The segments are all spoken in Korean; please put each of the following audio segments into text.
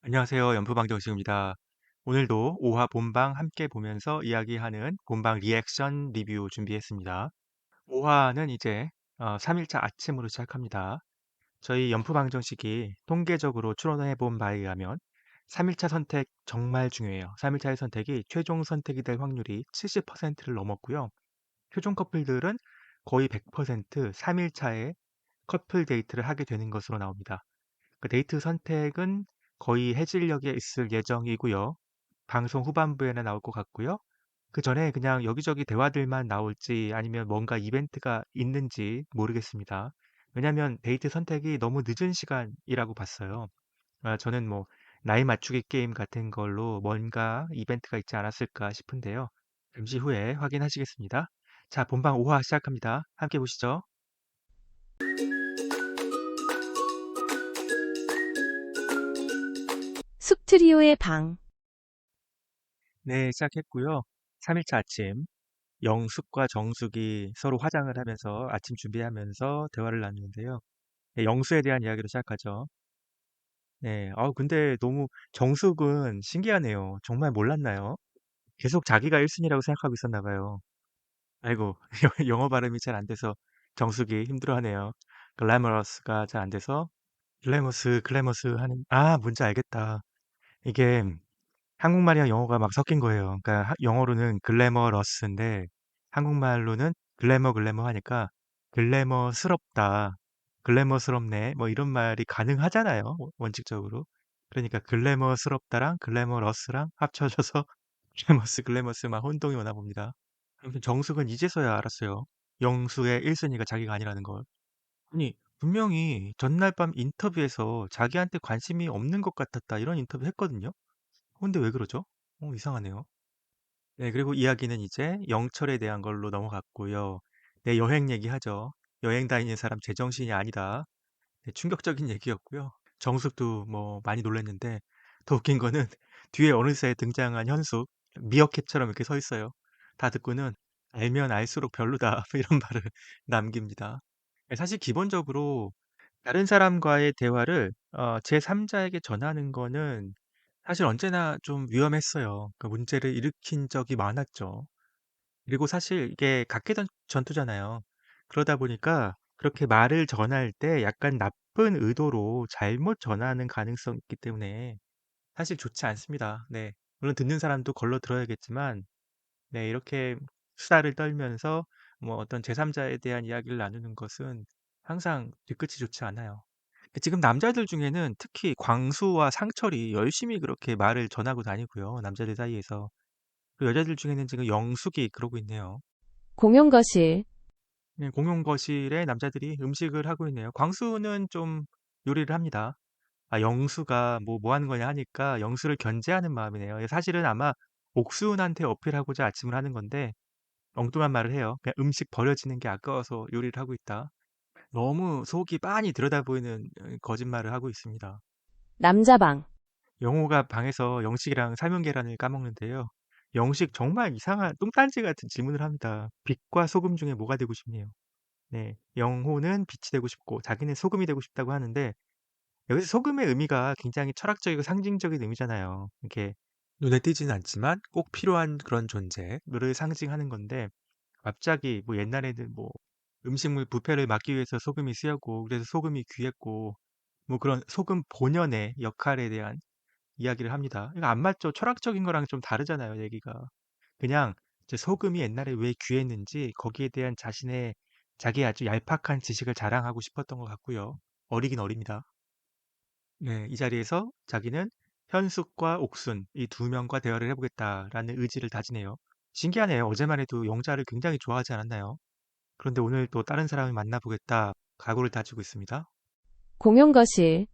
안녕하세요. 연프방정식입니다. 오늘도 5화 본방 함께 보면서 이야기하는 본방 리액션 리뷰 준비했습니다. 5화는 이제 3일차 아침으로 시작합니다. 저희 연프방정식이 통계적으로 추론해 본 바에 의하면 3일차 선택 정말 중요해요. 3일차의 선택이 최종 선택이 될 확률이 70%를 넘었고요. 표준 커플들은 거의 100% 3일차에 커플 데이트를 하게 되는 것으로 나옵니다. 그 데이트 선택은 거의 해질녘에 있을 예정이고요. 방송 후반부에나 나올 것 같고요. 그 전에 그냥 여기저기 대화들만 나올지 아니면 뭔가 이벤트가 있는지 모르겠습니다. 왜냐하면 데이트 선택이 너무 늦은 시간이라고 봤어요. 저는 뭐 나이 맞추기 게임 같은 걸로 뭔가 이벤트가 있지 않았을까 싶은데요. 잠시 후에 확인하시겠습니다. 자, 본방 5화 시작합니다. 함께 보시죠. 숙트리오의 방. 네, 시작했고요. 3일차 아침. 영숙과 정숙이 서로 화장을 하면서 아침 준비하면서 대화를 나누는데요. 네, 영수에 대한 이야기로 시작하죠. 네, 근데 너무 정숙은 신기하네요. 정말 몰랐나요? 계속 자기가 1순위라고 생각하고 있었나 봐요. 아이고, 영어 발음이 잘 안 돼서 정숙이 힘들어하네요. 글래머러스가 잘 안 돼서 글래머스 하는, 뭔지 알겠다. 이게 한국말이랑 영어가 막 섞인 거예요. 그러니까 영어로는 글래머러스인데 한국말로는 글래머 하니까 글래머스럽다, 글래머스럽네, 뭐 이런 말이 가능하잖아요. 원칙적으로. 그러니까 글래머스럽다랑 글래머러스랑 합쳐져서 글래머스 막 혼동이 오나 봅니다. 아무튼 정숙은 이제서야 알았어요. 영수의 1순위가 자기가 아니라는 걸. 아니, 분명히 전날 밤 인터뷰에서 자기한테 관심이 없는 것 같았다 이런 인터뷰 했거든요. 근데 왜 그러죠? 이상하네요. 네, 그리고 이야기는 이제 영철에 대한 걸로 넘어갔고요. 네, 여행 얘기하죠. 여행 다니는 사람 제정신이 아니다. 네, 충격적인 얘기였고요. 정숙도 뭐 많이 놀랐는데 더 웃긴 거는 뒤에 어느새 등장한 현숙, 미어캣처럼 이렇게 서 있어요. 다 듣고는 알면 알수록 별로다 이런 말을 남깁니다. 네, 사실 기본적으로 다른 사람과의 대화를 제3자에게 전하는 거는 사실 언제나 좀 위험했어요. 그 문제를 일으킨 적이 많았죠. 그리고 사실 이게 각계전 전투잖아요. 그러다 보니까 그렇게 말을 전할 때 약간 나쁜 의도로 잘못 전하는 가능성이 있기 때문에 사실 좋지 않습니다. 네. 물론 듣는 사람도 걸러 들어야겠지만, 네, 이렇게 수다를 떨면서 뭐 어떤 제3자에 대한 이야기를 나누는 것은 항상 뒤끝이 좋지 않아요. 지금 남자들 중에는 특히 광수와 상철이 열심히 그렇게 말을 전하고 다니고요. 남자들 사이에서. 그리고 여자들 중에는 지금 영숙이 그러고 있네요. 공용거실. 네, 공용 거실에 남자들이 음식을 하고 있네요. 광수는 좀 요리를 합니다. 영수가 뭐 하는 거냐 하니까 영수를 견제하는 마음이네요. 사실은 아마 옥수훈한테 어필하고자 아침을 하는 건데 엉뚱한 말을 해요. 그냥 음식 버려지는 게 아까워서 요리를 하고 있다. 너무 속이 빤히 들여다 보이는 거짓말을 하고 있습니다. 남자방. 영호가 방에서 영식이랑 삶은 계란을 까먹는데요. 영식 정말 이상한 똥딴지 같은 질문을 합니다. 빛과 소금 중에 뭐가 되고 싶네요. 네, 영호는 빛이 되고 싶고 자기는 소금이 되고 싶다고 하는데 여기서 소금의 의미가 굉장히 철학적이고 상징적인 의미잖아요. 이렇게 눈에 띄지는 않지만 꼭 필요한 그런 존재를 상징하는 건데 갑자기 뭐 옛날에는 뭐 음식물 부패를 막기 위해서 소금이 쓰였고 그래서 소금이 귀했고 뭐 그런 소금 본연의 역할에 대한 이야기를 합니다. 이거 안 맞죠? 철학적인 거랑 좀 다르잖아요, 얘기가. 그냥 이제 소금이 옛날에 왜 귀했는지 거기에 대한 자기의 아주 얄팍한 지식을 자랑하고 싶었던 것 같고요. 어리긴 어립니다. 네, 이 자리에서 자기는 현숙과 옥순 이 두 명과 대화를 해보겠다라는 의지를 다지네요. 신기하네요. 어제만 해도 영자를 굉장히 좋아하지 않았나요? 그런데 오늘 또 다른 사람을 만나보겠다 각오를 다지고 있습니다. 공용거실.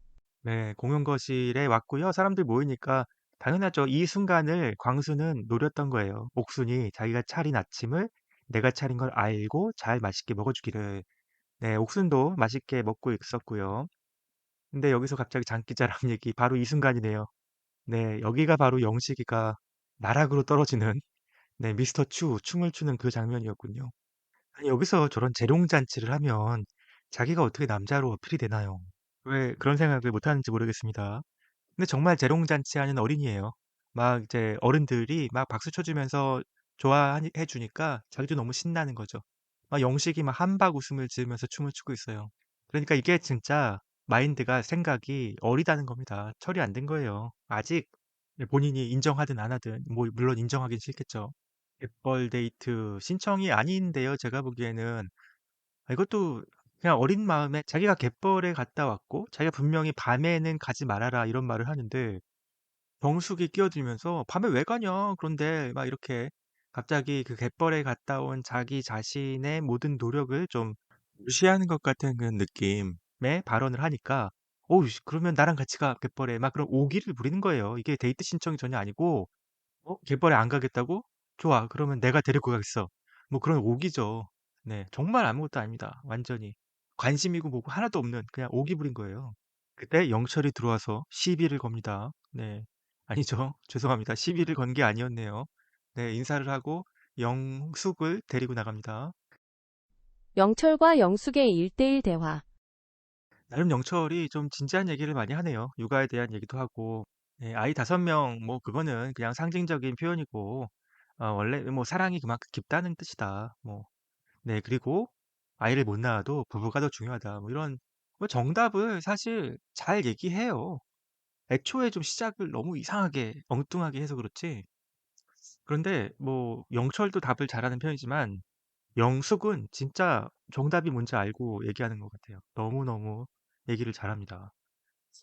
네, 공용거실에 왔고요. 사람들 모이니까 당연하죠. 이 순간을 광수는 노렸던 거예요. 옥순이 자기가 차린 아침을 내가 차린 걸 알고 잘 맛있게 먹어주기를. 네, 옥순도 맛있게 먹고 있었고요. 근데 여기서 갑자기 장기자랑 얘기 바로 이 순간이네요. 네, 여기가 바로 영식이가 나락으로 떨어지는 네, 미스터 춤을 추는 그 장면이었군요. 아니, 여기서 저런 재롱잔치를 하면 자기가 어떻게 남자로 어필이 되나요? 왜 그런 생각을 못하는지 모르겠습니다. 근데 정말 재롱잔치하는 어린이예요. 막 이제 어른들이 막 박수 쳐 주면서 좋아하니 해 주니까 자기도 너무 신나는 거죠. 막 영식이 막 함박 웃음을 지으면서 춤을 추고 있어요. 그러니까 이게 진짜 마인드가 생각이 어리다는 겁니다. 철이 안 든 거예요. 아직 본인이 인정하든 안 하든 뭐 물론 인정하긴 싫겠죠. 갯벌 데이트 신청이 아닌데요, 제가 보기에는. 이것도 그냥 어린 마음에 자기가 갯벌에 갔다 왔고 자기가 분명히 "밤에는 가지 말아라." 이런 말을 하는데 정숙이 끼어들면서 "밤에 왜 가냐." 그런데 막 이렇게 갑자기 그 갯벌에 갔다 온 자기 자신의 모든 노력을 좀 무시하는 것 같은 그런 느낌의 발언을 하니까 "어우 씨 그러면 나랑 같이 가 갯벌에." 막 그런 오기를 부리는 거예요. 이게 데이트 신청이 전혀 아니고 갯벌에 안 가겠다고? 좋아. 그러면 내가 데리고 가겠어. 뭐 그런 오기죠. 네. 정말 아무것도 아닙니다. 완전히. 관심이고 뭐고 하나도 없는 그냥 오기 부린 거예요. 그때 영철이 들어와서 시비를 겁니다. 네. 아니죠. 죄송합니다. 시비를 건 게 아니었네요. 네. 인사를 하고 영숙을 데리고 나갑니다. 영철과 영숙의 1대1 대화. 나름 영철이 좀 진지한 얘기를 많이 하네요. 육아에 대한 얘기도 하고, 네, 아이 5명, 뭐, 그거는 그냥 상징적인 표현이고, 원래 뭐, 사랑이 그만큼 깊다는 뜻이다. 뭐, 네, 그리고 아이를 못 낳아도 부부가 더 중요하다. 뭐, 이런, 뭐 정답을 사실 잘 얘기해요. 애초에 좀 시작을 너무 이상하게, 엉뚱하게 해서 그렇지. 그런데 뭐, 영철도 답을 잘하는 편이지만, 영숙은 진짜 정답이 뭔지 알고 얘기하는 것 같아요. 너무너무 얘기를 잘합니다.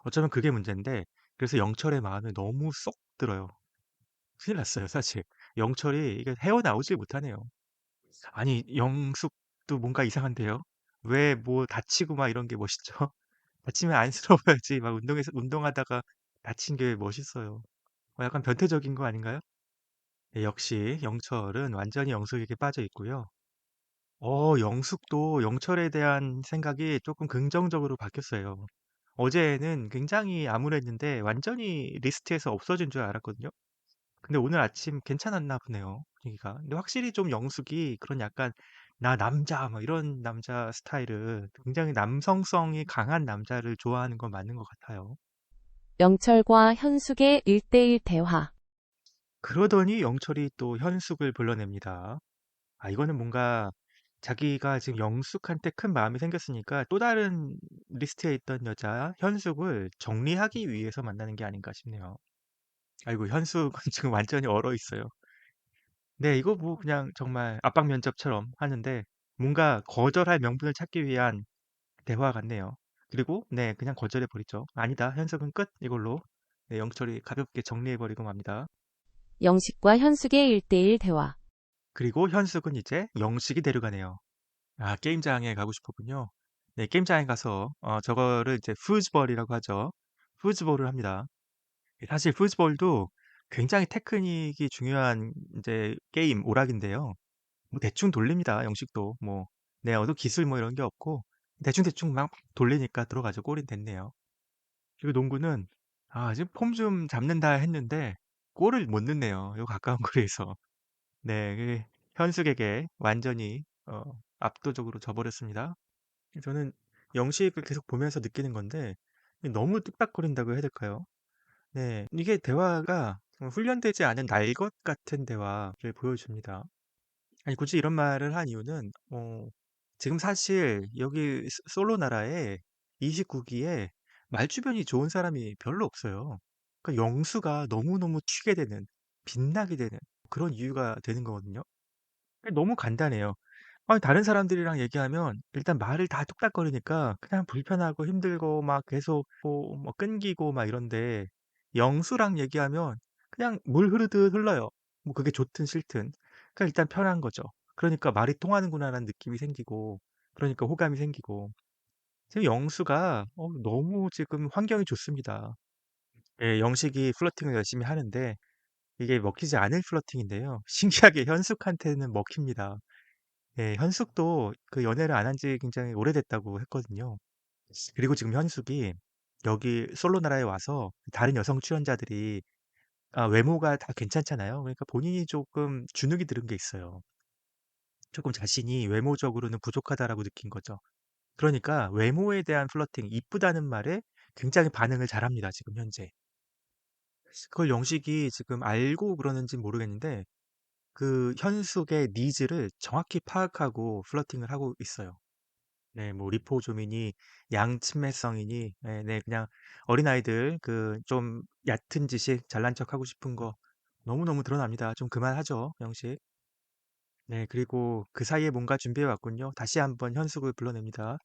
어쩌면 그게 문제인데 그래서 영철의 마음에 너무 쏙 들어요. 큰일 났어요 사실. 영철이 이게 헤어나오질 못하네요. 아니 영숙도 뭔가 이상한데요. 왜 뭐 다치고 막 이런 게 멋있죠? 다치면 안쓰러워야지. 막 운동에서 운동하다가 다친 게 멋있어요. 약간 변태적인 거 아닌가요? 네, 역시 영철은 완전히 영숙에게 빠져 있고요. 영숙도 영철에 대한 생각이 조금 긍정적으로 바뀌었어요. 어제는 굉장히 암울했는데 완전히 리스트에서 없어진 줄 알았거든요. 근데 오늘 아침 괜찮았나 보네요, 분위기가. 근데 확실히 좀 영숙이 그런 약간 나 남자 막 이런 남자 스타일을 굉장히 남성성이 강한 남자를 좋아하는 건 맞는 것 같아요. 영철과 현숙의 1대1 대화. 그러더니 영철이 또 현숙을 불러냅니다. 이거는 뭔가 자기가 지금 영숙한테 큰 마음이 생겼으니까 또 다른 리스트에 있던 여자 현숙을 정리하기 위해서 만나는 게 아닌가 싶네요. 아이고, 현숙은 지금 완전히 얼어 있어요. 네, 이거 뭐 그냥 정말 압박 면접처럼 하는데 뭔가 거절할 명분을 찾기 위한 대화 같네요. 그리고 네, 그냥 거절해 버리죠. 아니다, 현숙은 끝 이걸로. 네, 영철이 가볍게 정리해 버리고 맙니다. 영식과 현숙의 1대1 대화. 그리고 현숙은 이제 영식이 데려가네요. 게임장에 가고 싶었군요. 네, 게임장에 가서 저거를 이제 푸즈볼이라고 하죠. 푸즈볼을 합니다. 사실 푸즈볼도 굉장히 테크닉이 중요한 이제 게임 오락인데요. 뭐 대충 돌립니다. 영식도 뭐 네, 기술 뭐 이런 게 없고 대충대충 막 돌리니까 들어가죠. 골이 됐네요. 그리고 농구는 지금 폼 좀 잡는다 했는데 골을 못 넣네요. 요 가까운 거리에서. 네, 현숙에게 완전히 압도적으로 져버렸습니다. 저는 영식을 계속 보면서 느끼는 건데 너무 뚝딱거린다고 해야 될까요? 네, 이게 대화가 훈련되지 않은 날 것 같은 대화를 보여줍니다. 아니 굳이 이런 말을 한 이유는 지금 사실 여기 솔로 나라에 29기에 말주변이 좋은 사람이 별로 없어요. 그러니까 영수가 너무너무 튀게 되는, 빛나게 되는 그런 이유가 되는 거거든요. 너무 간단해요. 다른 사람들이랑 얘기하면 일단 말을 다 뚝딱거리니까 그냥 불편하고 힘들고 막 계속 뭐 끊기고 막 이런데 영수랑 얘기하면 그냥 물 흐르듯 흘러요. 뭐 그게 좋든 싫든. 그러니까 일단 편한 거죠. 그러니까 말이 통하는구나라는 느낌이 생기고 그러니까 호감이 생기고 지금 영수가 너무 지금 환경이 좋습니다. 예, 영식이 플러팅을 열심히 하는데 이게 먹히지 않을 플러팅인데요. 신기하게 현숙한테는 먹힙니다. 예, 현숙도 그 연애를 안 한 지 굉장히 오래됐다고 했거든요. 그리고 지금 현숙이 여기 솔로 나라에 와서 다른 여성 출연자들이 외모가 다 괜찮잖아요. 그러니까 본인이 조금 주눅이 들은 게 있어요. 조금 자신이 외모적으로는 부족하다라고 느낀 거죠. 그러니까 외모에 대한 플러팅, 이쁘다는 말에 굉장히 반응을 잘합니다. 지금 현재. 그걸 영식이 지금 알고 그러는지 모르겠는데 그 현숙의 니즈를 정확히 파악하고 플러팅을 하고 있어요. 네, 뭐 리포조미니 양친매성이니 네, 그냥 어린아이들 그 좀 얕은 지식 잘난 척하고 싶은 거 너무너무 드러납니다. 좀 그만하죠, 영식. 네, 그리고 그 사이에 뭔가 준비해 왔군요. 다시 한번 현숙을 불러냅니다.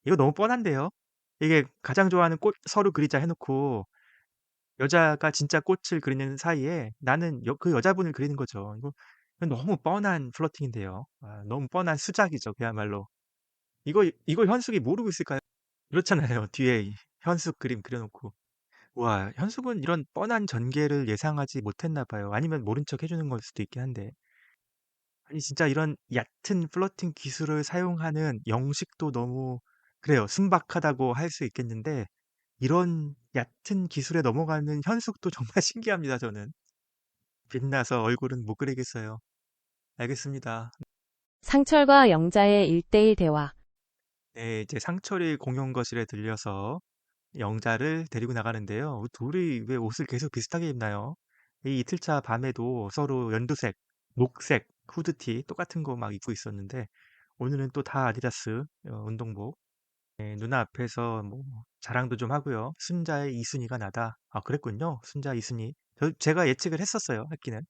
이거 너무 뻔한데요. 이게 가장 좋아하는 꽃 서로 그리자 해놓고 여자가 진짜 꽃을 그리는 사이에 나는 그 여자분을 그리는 거죠. 이거 너무 뻔한 플러팅인데요. 아, 너무 뻔한 수작이죠, 그야말로. 이거 현숙이 모르고 있을까요? 그렇잖아요. 뒤에 이 현숙 그림 그려놓고. 와, 현숙은 이런 뻔한 전개를 예상하지 못했나 봐요. 아니면 모른 척 해주는 걸 수도 있긴 한데. 아니, 진짜 이런 얕은 플러팅 기술을 사용하는 영식도 너무, 그래요. 순박하다고 할 수 있겠는데, 이런 얕은 기술에 넘어가는 현숙도 정말 신기합니다, 저는. 빛나서 얼굴은 못 그리겠어요. 알겠습니다. 상철과 영자의 1대1 대화. 네, 이제 상철이 공용 거실에 들려서 영자를 데리고 나가는데요. 둘이 왜 옷을 계속 비슷하게 입나요? 이 이틀차 밤에도 서로 연두색, 녹색 후드티 똑같은 거 막 입고 있었는데 오늘은 또 다 아디다스 운동복. 네, 누나 앞에서 뭐 자랑도 좀 하고요. 순자의 이순이가 나다. 아, 그랬군요. 순자 이순이. 제가 예측을 했었어요. 했기는.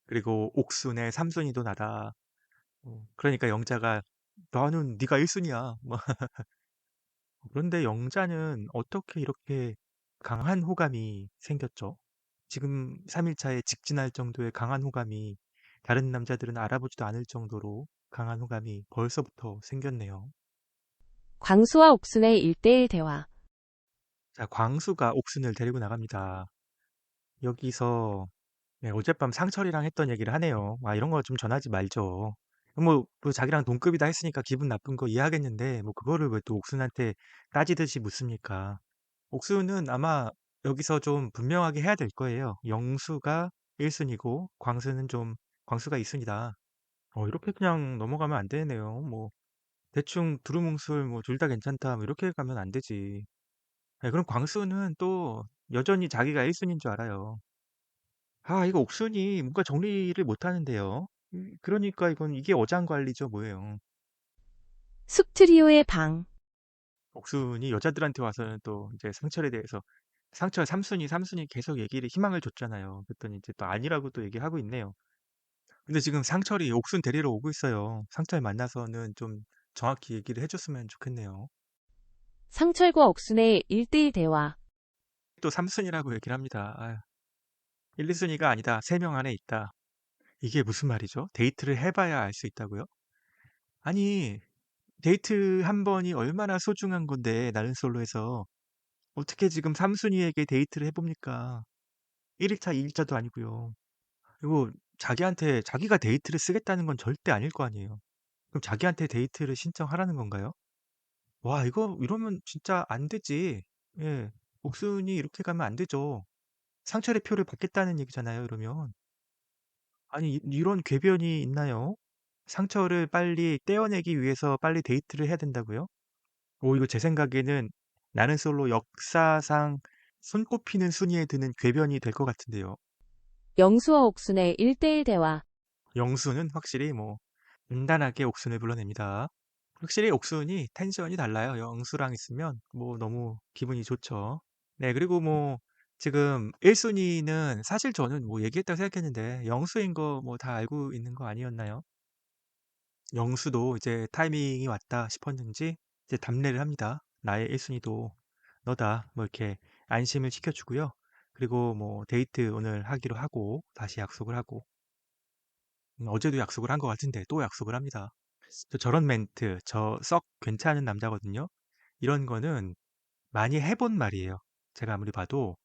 그리고 옥순의 삼순이도 나다. 그러니까 영자가 나는 네가 1순위야. 그런데 영자는 어떻게 이렇게 강한 호감이 생겼죠? 지금 3일차에 직진할 정도의 강한 호감이 다른 남자들은 알아보지도 않을 정도로 강한 호감이 벌써부터 생겼네요. 광수와 옥순의 1대1 대화. 자, 광수가 옥순을 데리고 나갑니다. 여기서 네, 어젯밤 상철이랑 했던 얘기를 하네요. 아, 이런 거 좀 전하지 말죠. 뭐 자기랑 동급이다 했으니까 기분 나쁜 거 이해하겠는데 뭐 그거를 왜 또 옥순한테 따지듯이 묻습니까? 옥수는 아마 여기서 좀 분명하게 해야 될 거예요. 영수가 1순위고 광수는 좀 광수가 2순위다. 이렇게 그냥 넘어가면 안 되네요. 뭐 대충 두루뭉술 뭐 둘 다 괜찮다 뭐 이렇게 가면 안 되지. 네, 그럼 광수는 또 여전히 자기가 1순위인 줄 알아요. 아, 이거 옥순이 뭔가 정리를 못 하는데요. 그러니까 이게 어장관리죠, 뭐예요. 숙트리오의 방. 옥순이 여자들한테 와서는 또 이제 상철에 대해서 상철 3순위 계속 얘기를 희망을 줬잖아요. 그랬더니 이제 또 아니라고 또 얘기하고 있네요. 근데 지금 상철이 옥순 데리러 오고 있어요. 상철 만나서는 좀 정확히 얘기를 해줬으면 좋겠네요. 상철과 옥순의 1대1 대화. 또 3순위라고 얘기를 합니다. 아유, 1, 2순위가 아니다. 3명 안에 있다. 이게 무슨 말이죠? 데이트를 해봐야 알 수 있다고요? 아니, 데이트 한 번이 얼마나 소중한 건데, 나는 솔로에서. 어떻게 지금 3순위에게 데이트를 해봅니까? 1일차, 2일차도 아니고요. 그리고 자기한테, 자기가 데이트를 쓰겠다는 건 절대 아닐 거 아니에요. 그럼 자기한테 데이트를 신청하라는 건가요? 와, 이러면 진짜 안 되지. 예. 옥순이 이렇게 가면 안 되죠. 상철의 표를 받겠다는 얘기잖아요, 이러면. 아니, 이런 궤변이 있나요? 상처를 빨리 떼어내기 위해서 빨리 데이트를 해야 된다고요? 이거 제 생각에는 나는 솔로 역사상 손꼽히는 순위에 드는 궤변이 될 것 같은데요. 영수와 옥순의 1대1 대화. 영수는 확실히 뭐 단단하게 옥순을 불러냅니다. 확실히 옥순이 텐션이 달라요. 영수랑 있으면 뭐 너무 기분이 좋죠. 네, 그리고 뭐 지금 1순위는 사실 저는 뭐 얘기했다고 생각했는데 영수인 거 뭐 다 알고 있는 거 아니었나요? 영수도 이제 타이밍이 왔다 싶었는지 이제 답례를 합니다. 나의 1순위도 너다. 뭐 이렇게 안심을 시켜주고요. 그리고 뭐 데이트 오늘 하기로 하고 다시 약속을 하고 어제도 약속을 한 것 같은데 또 약속을 합니다. 저런 멘트 저 썩 괜찮은 남자거든요. 이런 거는 많이 해본 말이에요. 제가 아무리 봐도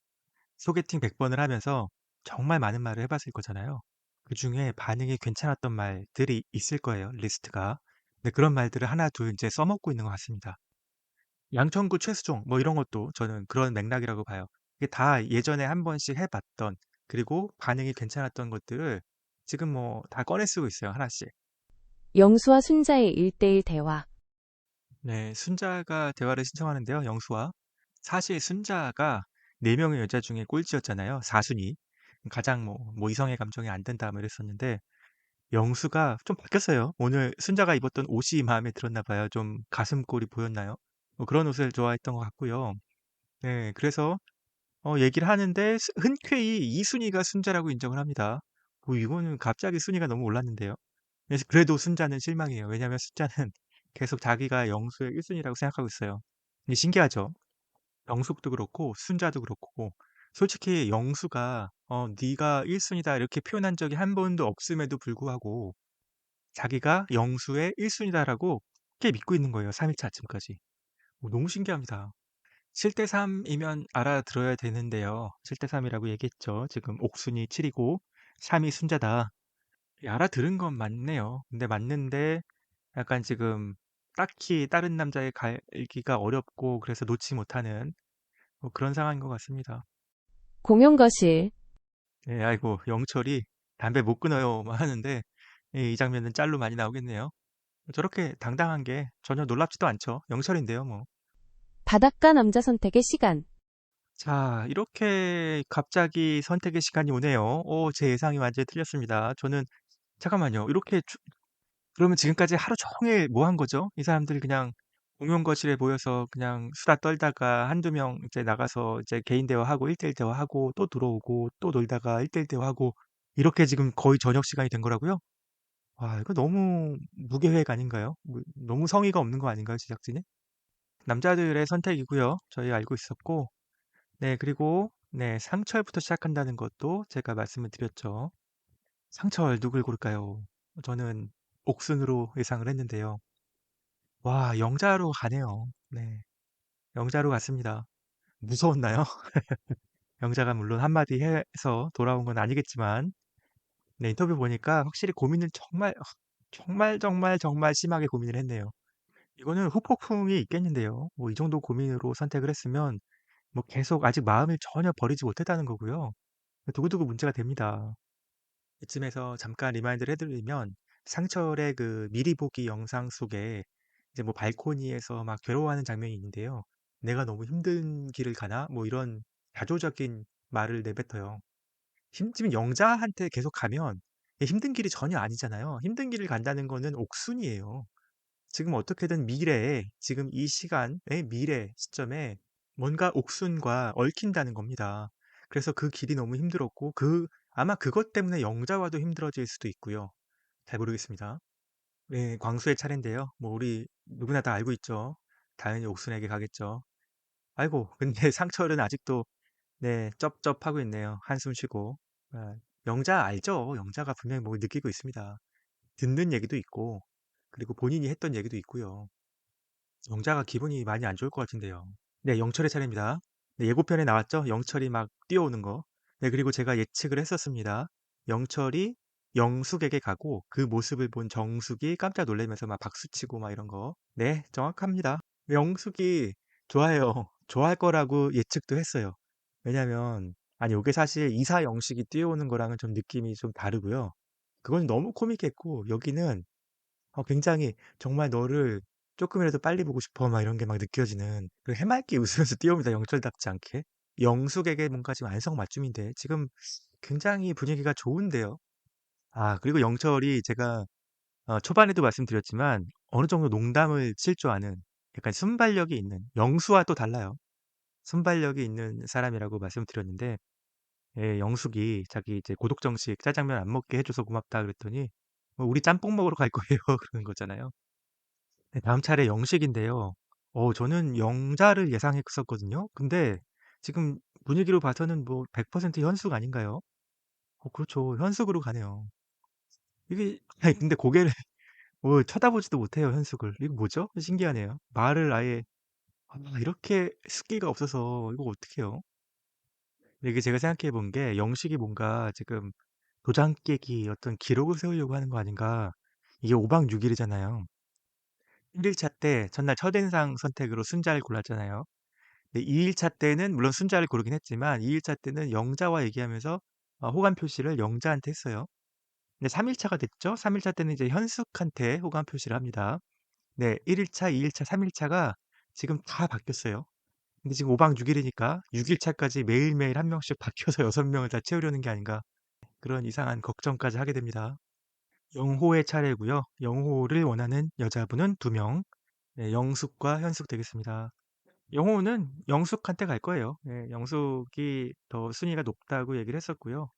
소개팅 100번을 하면서 정말 많은 말을 해봤을 거잖아요. 그중에 반응이 괜찮았던 말들이 있을 거예요. 리스트가. 근데 그런 말들을 하나 둘 이제 써먹고 있는 것 같습니다. 양천구 최수종 뭐 이런 것도 저는 그런 맥락이라고 봐요. 이게 다 예전에 한 번씩 해봤던 그리고 반응이 괜찮았던 것들을 지금 뭐 다 꺼내 쓰고 있어요. 하나씩. 영수와 순자의 1대1 대화. 네, 순자가 대화를 신청하는데요. 영수와. 사실 순자가 4명의 여자 중에 꼴찌였잖아요. 4순위. 가장 뭐 이성의 감정이 안 된다 뭐 이랬었는데 영수가 좀 바뀌었어요. 오늘 순자가 입었던 옷이 마음에 들었나 봐요. 좀 가슴골이 보였나요? 뭐 그런 옷을 좋아했던 것 같고요. 네, 그래서 얘기를 하는데 흔쾌히 이순이가 순자라고 인정을 합니다. 이거는 갑자기 순위가 너무 올랐는데요. 그래서 그래도 순자는 실망이에요. 왜냐하면 순자는 계속 자기가 영수의 1순위라고 생각하고 있어요. 이게 신기하죠? 영숙도 그렇고 순자도 그렇고 솔직히 영수가 네가 1순위다 이렇게 표현한 적이 한 번도 없음에도 불구하고 자기가 영수의 1순위다라고 꽤 믿고 있는 거예요. 3일차 아침까지. 너무 신기합니다. 7대 3이면 알아들어야 되는데요. 7대 3이라고 얘기했죠. 지금 옥순이 7이고 3이 순자다. 알아들은 건 맞네요. 근데 맞는데 약간 지금 딱히 다른 남자에 갈기가 어렵고 그래서 놓지 못하는 뭐 그런 상황인 것 같습니다. 공용거실. 예, 아이고, 영철이 담배 못 끊어요 막 하는데 이 장면은 짤로 많이 나오겠네요. 저렇게 당당한 게 전혀 놀랍지도 않죠. 영철인데요, 뭐. 바닷가 남자 선택의 시간. 자, 이렇게 갑자기 선택의 시간이 오네요. 제 예상이 완전히 틀렸습니다. 저는 잠깐만요. 이렇게 그러면 지금까지 하루 종일 뭐 한 거죠? 이 사람들이 그냥 공용 거실에 모여서 그냥 수다 떨다가 한두 명 이제 나가서 이제 개인 대화하고 1대1 대화하고 또 들어오고 또 놀다가 1대1 대화하고 이렇게 지금 거의 저녁 시간이 된 거라고요? 와, 이거 너무 무계획 아닌가요? 너무 성의가 없는 거 아닌가요, 제작진이? 남자들의 선택이고요. 저희 알고 있었고, 네, 그리고 네, 상철부터 시작한다는 것도 제가 말씀을 드렸죠. 상철 누굴 고를까요? 저는 옥순으로 예상을 했는데요. 와, 영자로 가네요. 네, 영자로 갔습니다. 무서웠나요? 영자가 물론 한마디 해서 돌아온 건 아니겠지만, 네, 인터뷰 보니까 확실히 고민을 정말, 정말, 정말, 정말 심하게 고민을 했네요. 이거는 후폭풍이 있겠는데요. 뭐 이 정도 고민으로 선택을 했으면 뭐 계속 아직 마음을 전혀 버리지 못했다는 거고요. 두고두고 문제가 됩니다. 이쯤에서 잠깐 리마인드를 해드리면 상철의 그 미리 보기 영상 속에 이제 뭐 발코니에서 막 괴로워하는 장면이 있는데요. 내가 너무 힘든 길을 가나? 뭐 이런 자조적인 말을 내뱉어요. 지금 영자한테 계속 가면 힘든 길이 전혀 아니잖아요. 힘든 길을 간다는 거는 옥순이에요. 지금 어떻게든 미래에, 지금 이 시간의 미래 시점에 뭔가 옥순과 얽힌다는 겁니다. 그래서 그 길이 너무 힘들었고, 아마 그것 때문에 영자와도 힘들어질 수도 있고요. 잘 모르겠습니다. 네, 광수의 차례인데요. 뭐, 우리 누구나 다 알고 있죠. 당연히 옥순에게 가겠죠. 아이고, 근데 상철은 아직도, 네, 쩝쩝하고 있네요. 한숨 쉬고. 아, 영자 알죠? 영자가 분명히 뭐 느끼고 있습니다. 듣는 얘기도 있고, 그리고 본인이 했던 얘기도 있고요. 영자가 기분이 많이 안 좋을 것 같은데요. 네, 영철의 차례입니다. 네, 예고편에 나왔죠? 영철이 막 뛰어오는 거. 네, 그리고 제가 예측을 했었습니다. 영철이 영숙에게 가고 그 모습을 본 정숙이 깜짝 놀라면서 막 박수치고 막 이런 거. 네, 정확합니다. 영숙이 좋아해요. 좋아할 거라고 예측도 했어요. 왜냐면, 아니, 이게 사실 이사 영식이 뛰어오는 거랑은 좀 느낌이 좀 다르고요. 그건 너무 코믹했고, 여기는 굉장히 정말 너를 조금이라도 빨리 보고 싶어 막 이런 게 막 느껴지는 그 해맑게 웃으면서 뛰어옵니다. 영철답지 않게. 영숙에게 뭔가 지금 안성맞춤인데 지금 굉장히 분위기가 좋은데요. 아, 그리고 영철이 제가 초반에도 말씀드렸지만 어느 정도 농담을 칠 줄 아는 약간 순발력이 있는 영수와 또 달라요. 순발력이 있는 사람이라고 말씀드렸는데 예, 영숙이 자기 이제 고독정식 짜장면 안 먹게 해줘서 고맙다 그랬더니 우리 짬뽕 먹으러 갈 거예요. 그러는 거잖아요. 네, 다음 차례 영식인데요. 저는 영자를 예상했었거든요. 근데 지금 분위기로 봐서는 뭐 100% 현숙 아닌가요? 그렇죠. 현숙으로 가네요. 이게, 아니, 근데 고개를 쳐다보지도 못해요, 현숙을. 이거 뭐죠? 신기하네요. 말을 아예, 이렇게 숫기가 없어서 이거 어떡해요? 근데 이게 제가 생각해 본 게 영식이 뭔가 지금 도장 깨기 어떤 기록을 세우려고 하는 거 아닌가. 이게 5박 6일이잖아요. 1일차 때 전날 첫인상 선택으로 순자를 골랐잖아요. 네, 2일차 때는 물론 순자를 고르긴 했지만 2일차 때는 영자와 얘기하면서 호감 표시를 영자한테 했어요. 근데 3일차가 됐죠. 3일차 때는 이제 현숙한테 호감 표시를 합니다. 네, 1일차, 2일차, 3일차가 지금 다 바뀌었어요. 근데 지금 5박 6일이니까 6일 차까지 매일매일 한 명씩 바뀌어서 6명을 다 채우려는 게 아닌가 그런 이상한 걱정까지 하게 됩니다. 영호의 차례고요. 영호를 원하는 여자분은 2명. 네, 영숙과 현숙 되겠습니다. 영호는 영숙한테 갈 거예요. 예, 영숙이 더 순위가 높다고 얘기를 했었고요.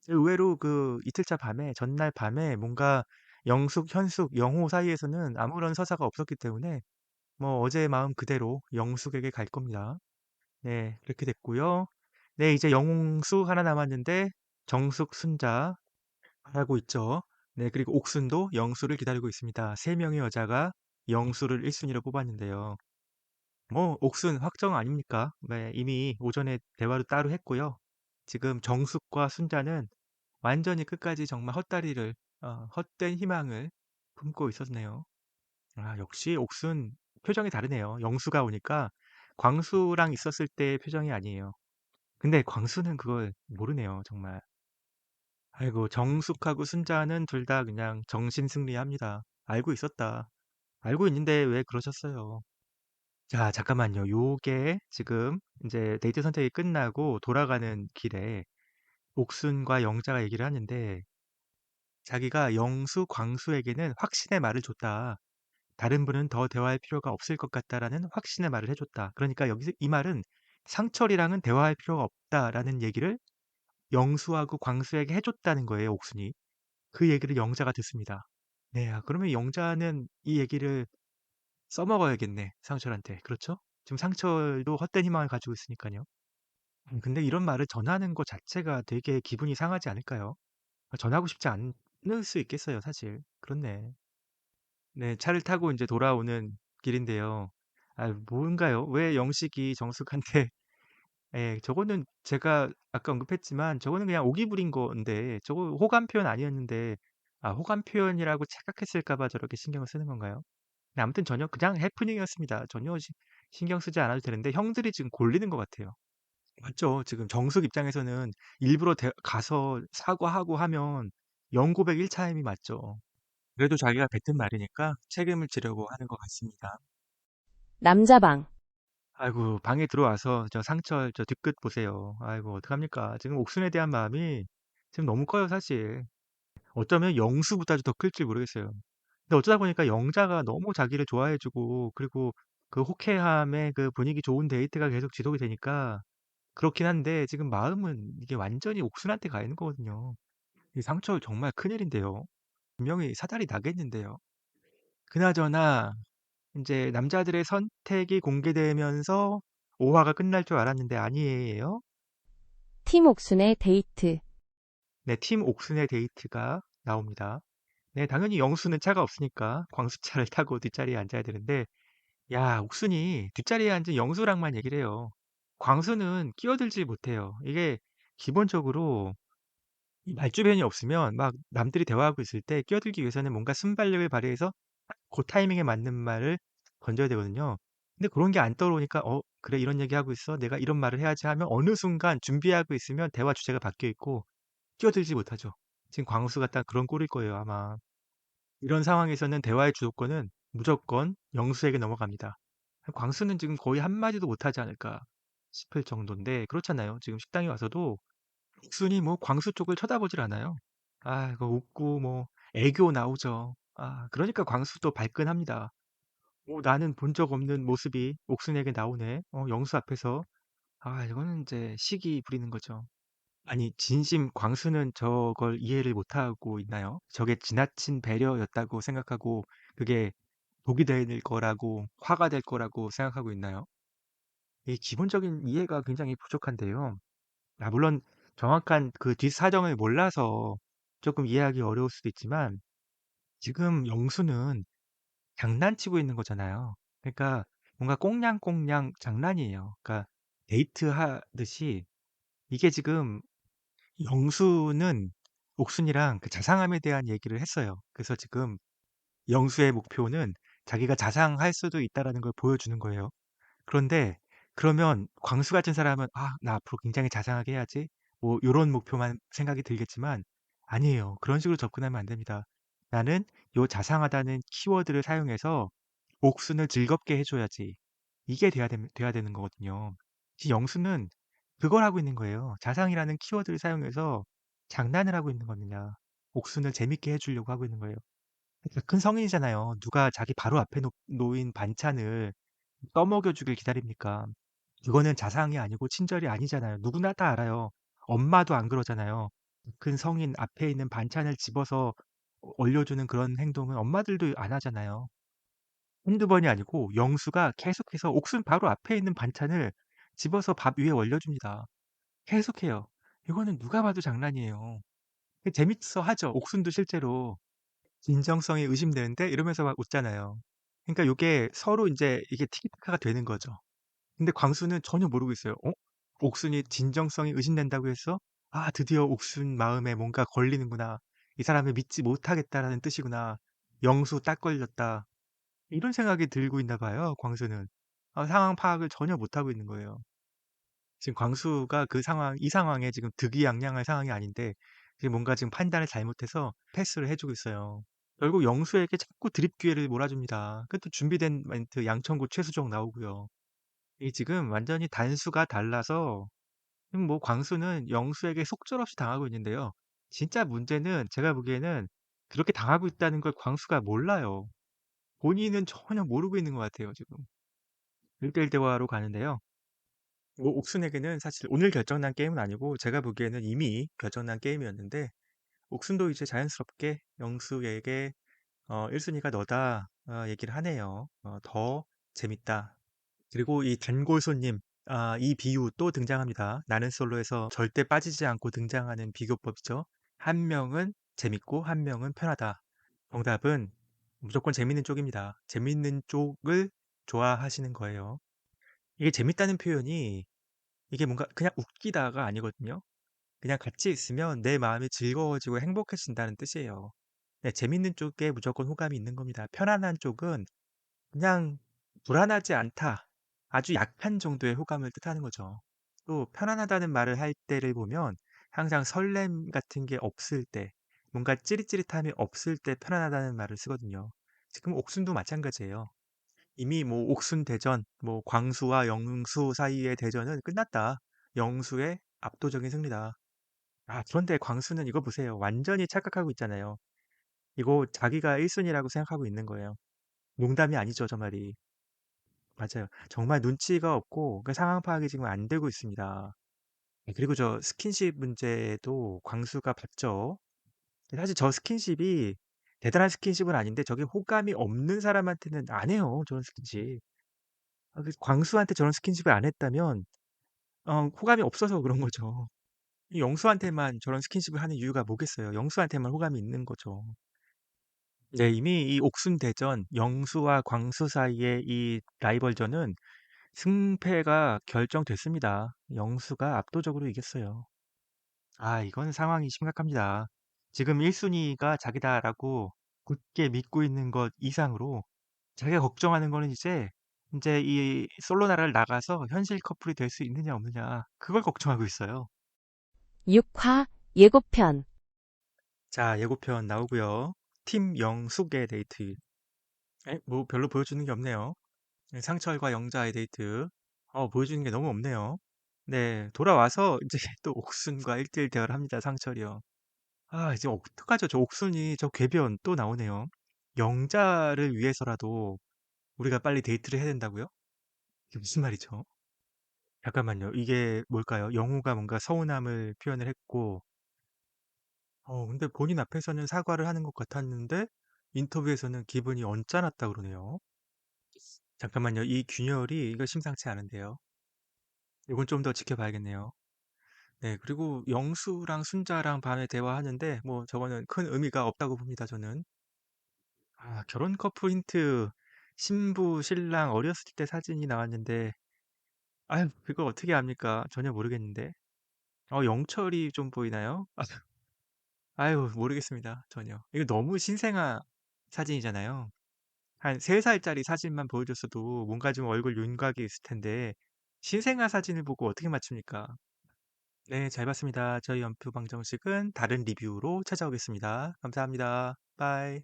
의외로 그 이틀차 밤에 전날 밤에 뭔가 영숙, 현숙, 영호 사이에서는 아무런 서사가 없었기 때문에 뭐 어제의 마음 그대로 영숙에게 갈 겁니다. 네, 그렇게 됐고요. 네, 이제 영수 하나 남았는데 정숙, 순자 하고 있죠. 네, 그리고 옥순도 영수를 기다리고 있습니다. 3명의 여자가 영수를 1순위로 뽑았는데요. 뭐 옥순 확정 아닙니까? 네, 이미 오전에 대화도 따로 했고요. 지금 정숙과 순자는 완전히 끝까지 정말 헛다리를 헛된 희망을 품고 있었네요. 아, 역시 옥순 표정이 다르네요. 영수가 오니까 광수랑 있었을 때의 표정이 아니에요. 근데 광수는 그걸 모르네요, 정말. 아이고, 정숙하고 순자는 둘 다 그냥 정신승리합니다. 알고 있었다. 알고 있는데 왜 그러셨어요? 자, 잠깐만요. 요게 지금 이제 데이트 선택이 끝나고 돌아가는 길에 옥순과 영자가 얘기를 하는데 자기가 영수, 광수에게는 확신의 말을 줬다. 다른 분은 더 대화할 필요가 없을 것 같다라는 확신의 말을 해줬다. 그러니까 여기서 이 말은 상철이랑은 대화할 필요가 없다라는 얘기를 영수하고 광수에게 해줬다는 거예요, 옥순이. 그 얘기를 영자가 듣습니다. 네, 그러면 영자는 이 얘기를 써먹어야겠네, 상철한테. 그렇죠? 지금 상철도 헛된 희망을 가지고 있으니까요. 근데 이런 말을 전하는 것 자체가 되게 기분이 상하지 않을까요? 전하고 싶지 않을 수 있겠어요, 사실. 그렇네. 네, 차를 타고 이제 돌아오는 길인데요. 아, 뭔가요? 왜 영식이 정숙한테, 예, 저거는 제가 아까 언급했지만 저거는 그냥 오기 부린 건데, 저거 호감 표현 아니었는데, 아, 호감 표현이라고 착각했을까 봐 저렇게 신경을 쓰는 건가요? 네, 아무튼 전혀 그냥 해프닝이었습니다. 전혀 신경 쓰지 않아도 되는데 형들이 지금 골리는 것 같아요. 맞죠? 지금 정숙 입장에서는 일부러 가서 사과하고 하면 영고백 1차임이 맞죠. 그래도 자기가 뱉은 말이니까 책임을 지려고 하는 것 같습니다. 남자방. 아이고, 방에 들어와서 저 상철 저 뒤끝 보세요. 아이고, 어떡합니까? 지금 옥순에 대한 마음이 지금 너무 커요, 사실. 어쩌면 영수보다도 더 클지 모르겠어요. 근데 어쩌다 보니까 영자가 너무 자기를 좋아해주고, 그리고 그 호쾌함의 그 분위기 좋은 데이트가 계속 지속이 되니까 그렇긴 한데, 지금 마음은 이게 완전히 옥순한테 가 있는 거거든요. 이 상철 정말 큰일인데요. 분명히 사달이 나겠는데요. 그나저나, 이제 남자들의 선택이 공개되면서 5화가 끝날 줄 알았는데 아니에요. 팀 옥순의 데이트. 네, 팀 옥순의 데이트가 나옵니다. 네, 당연히 영수는 차가 없으니까 광수차를 타고 뒷자리에 앉아야 되는데, 야, 옥순이 뒷자리에 앉은 영수랑만 얘기를 해요. 광수는 끼어들지 못해요. 이게 기본적으로 이 말주변이 없으면 막 남들이 대화하고 있을 때 끼어들기 위해서는 뭔가 순발력을 발휘해서 그 타이밍에 맞는 말을 던져야 되거든요. 근데 그런 게 안 떠오르니까 그래 이런 얘기하고 있어. 내가 이런 말을 해야지 하면 어느 순간 준비하고 있으면 대화 주제가 바뀌어 있고 끼어들지 못하죠. 지금 광수가 딱 그런 꼴일 거예요, 아마. 이런 상황에서는 대화의 주도권은 무조건 영수에게 넘어갑니다. 광수는 지금 거의 한마디도 못하지 않을까 싶을 정도인데 그렇잖아요. 지금 식당에 와서도 옥순이 뭐 광수 쪽을 쳐다보질 않아요. 아, 이거 웃고 뭐 애교 나오죠. 아, 그러니까 광수도 발끈합니다. 나는 본 적 없는 모습이 옥순에게 나오네. 영수 앞에서. 아, 이거는 이제 시기 부리는 거죠. 아니, 진심 광수는 저걸 이해를 못하고 있나요? 저게 지나친 배려였다고 생각하고 그게 독이 될 거라고 화가 될 거라고 생각하고 있나요? 이 기본적인 이해가 굉장히 부족한데요. 아, 물론 정확한 그 뒷사정을 몰라서 조금 이해하기 어려울 수도 있지만 지금 영수는 장난치고 있는 거잖아요. 그러니까 뭔가 꽁냥꽁냥 장난이에요. 그러니까 데이트하듯이 이게 지금 영수는 옥순이랑 그 자상함에 대한 얘기를 했어요. 그래서 지금 영수의 목표는 자기가 자상할 수도 있다라는 걸 보여주는 거예요. 그런데 그러면 광수 같은 사람은 '아 나 앞으로 굉장히 자상하게 해야지.' 뭐 요런 목표만 생각이 들겠지만 아니에요. 그런 식으로 접근하면 안 됩니다. '나는 요 자상하다는 키워드를 사용해서 옥순을 즐겁게 해 줘야지.' 이게 돼야 되는 거거든요. 지금 영수는 그걸 하고 있는 거예요. 자상이라는 키워드를 사용해서 장난을 하고 있는 겁니다. 옥순을 재밌게 해 주려고 하고 있는 거예요. 큰 성인이잖아요. 누가 자기 바로 앞에 놓인 반찬을 떠먹여 주길 기다립니까? 그거는 자상이 아니고 친절이 아니잖아요. 누구나 다 알아요. 엄마도 안 그러잖아요. 큰 성인 앞에 있는 반찬을 집어서 올려주는 그런 행동은 엄마들도 안 하잖아요. 한두 번이 아니고 영수가 계속해서 옥순 바로 앞에 있는 반찬을 집어서 밥 위에 올려줍니다. 계속해요. 이거는 누가 봐도 장난이에요. 재밌어 하죠. 옥순도 실제로 진정성이 의심되는데 이러면서 막 웃잖아요. 그러니까 요게 서로 인제 이게 티키타카가 되는 거죠. 근데 광수는 전혀 모르고 있어요. '어? 옥순이 진정성이 의심된다고 해서 아 드디어 옥순 마음에 뭔가 걸리는구나. 이 사람을 믿지 못하겠다.'라는 뜻이구나. '영수 딱 걸렸다.' 이런 생각이 들고 있나 봐요, 광수는. 상황 파악을 전혀 못하고 있는 거예요. 지금 광수가 이 상황에 지금 득이양양할 상황이 아닌데 지금 뭔가 지금 판단을 잘못해서 패스를 해 주고 있어요. 결국 영수에게 자꾸 드립 기회를 몰아줍니다. 그것도 준비된 멘트 양천구 최수종 나오고요. 이 지금 완전히 단수가 달라서 지금 뭐 광수는 영수에게 속절없이 당하고 있는데요. 진짜 문제는 제가 보기에는 그렇게 당하고 있다는 걸 광수가 몰라요. 본인은 전혀 모르고 있는 것 같아요, 지금. 1대1 대화로 가는데요. 뭐 옥순에게는 사실 오늘 결정난 게임은 아니고 제가 보기에는 이미 결정난 게임이었는데 옥순도 이제 자연스럽게 영수에게 1순위가 너다 얘기를 하네요. 더 재밌다. 그리고 이 단골 손님, 이 비유 또 등장합니다. 나는 솔로에서 절대 빠지지 않고 등장하는 비교법이죠. 한 명은 재밌고 한 명은 편하다. 정답은 무조건 재밌는 쪽입니다. 재밌는 쪽을 좋아하시는 거예요. 이게 재밌다는 표현이 이게 뭔가 그냥 웃기다가 아니거든요. 그냥 같이 있으면 내 마음이 즐거워지고 행복해진다는 뜻이에요. 네, 재밌는 쪽에 무조건 호감이 있는 겁니다. 편안한 쪽은 그냥 불안하지 않다. 아주 약한 정도의 호감을 뜻하는 거죠. 또 편안하다는 말을 할 때를 보면 항상 설렘 같은 게 없을 때, 뭔가 찌릿찌릿함이 없을 때 편안하다는 말을 쓰거든요. 지금 옥순도 마찬가지예요. 이미 뭐 옥순 대전, 뭐 광수와 영수 사이의 대전은 끝났다. 영수의 압도적인 승리다. 그런데 광수는 이거 보세요. 완전히 착각하고 있잖아요. 이거 자기가 1순위라고 생각하고 있는 거예요. 농담이 아니죠, 저 말이. 맞아요. 정말 눈치가 없고 그 상황 파악이 지금 안 되고 있습니다. 그리고 저 스킨십 문제도 광수가 봤죠. 사실 저 스킨십이 대단한 스킨십은 아닌데 저게 호감이 없는 사람한테는 안 해요, 저런 스킨십. 광수한테 저런 스킨십을 안 했다면 호감이 없어서 그런 거죠. 이 영수한테만 저런 스킨십을 하는 이유가 뭐겠어요. 영수한테만 호감이 있는 거죠. 네, 이미 이 옥순대전 영수와 광수 사이의 이 라이벌전은 승패가 결정됐습니다. 영수가 압도적으로 이겼어요. 이건 상황이 심각합니다. 지금 1순위가 자기다라고 굳게 믿고 있는 것 이상으로 자기가 걱정하는 거는 이제 이 솔로 나라를 나가서 현실 커플이 될 수 있느냐 없느냐 그걸 걱정하고 있어요. 6화 예고편. 자, 예고편 나오고요. 팀 영숙의 데이트. 뭐 별로 보여주는 게 없네요. 상철과 영자의 데이트. 보여주는 게 너무 없네요. 네, 돌아와서 이제 또 옥순과 1대1 대화를 합니다. 상철이요. 이제 어떡하죠? 저 옥순이 저 궤변 또 나오네요. 영자를 위해서라도 우리가 빨리 데이트를 해야 된다고요? 이게 무슨 말이죠? 잠깐만요. 이게 뭘까요? 영우가 뭔가 서운함을 표현을 했고, 근데 본인 앞에서는 사과를 하는 것 같았는데, 인터뷰에서는 기분이 언짢았다 그러네요. 잠깐만요. 이 균열이 이거 심상치 않은데요. 이건 좀 더 지켜봐야겠네요. 네, 그리고 영수랑 순자랑 밤에 대화하는데, 뭐 저거는 큰 의미가 없다고 봅니다, 저는. 결혼 커플 힌트. 신부, 신랑 어렸을 때 사진이 나왔는데, 아유, 그걸 어떻게 압니까? 전혀 모르겠는데. 영철이 좀 보이나요? 아유, 모르겠습니다. 전혀. 이거 너무 신생아 사진이잖아요. 한 3살짜리 사진만 보여줬어도 뭔가 좀 얼굴 윤곽이 있을 텐데, 신생아 사진을 보고 어떻게 맞춥니까? 네, 잘 봤습니다. 저희 연표 방정식은 다른 리뷰로 찾아오겠습니다. 감사합니다. 빠이.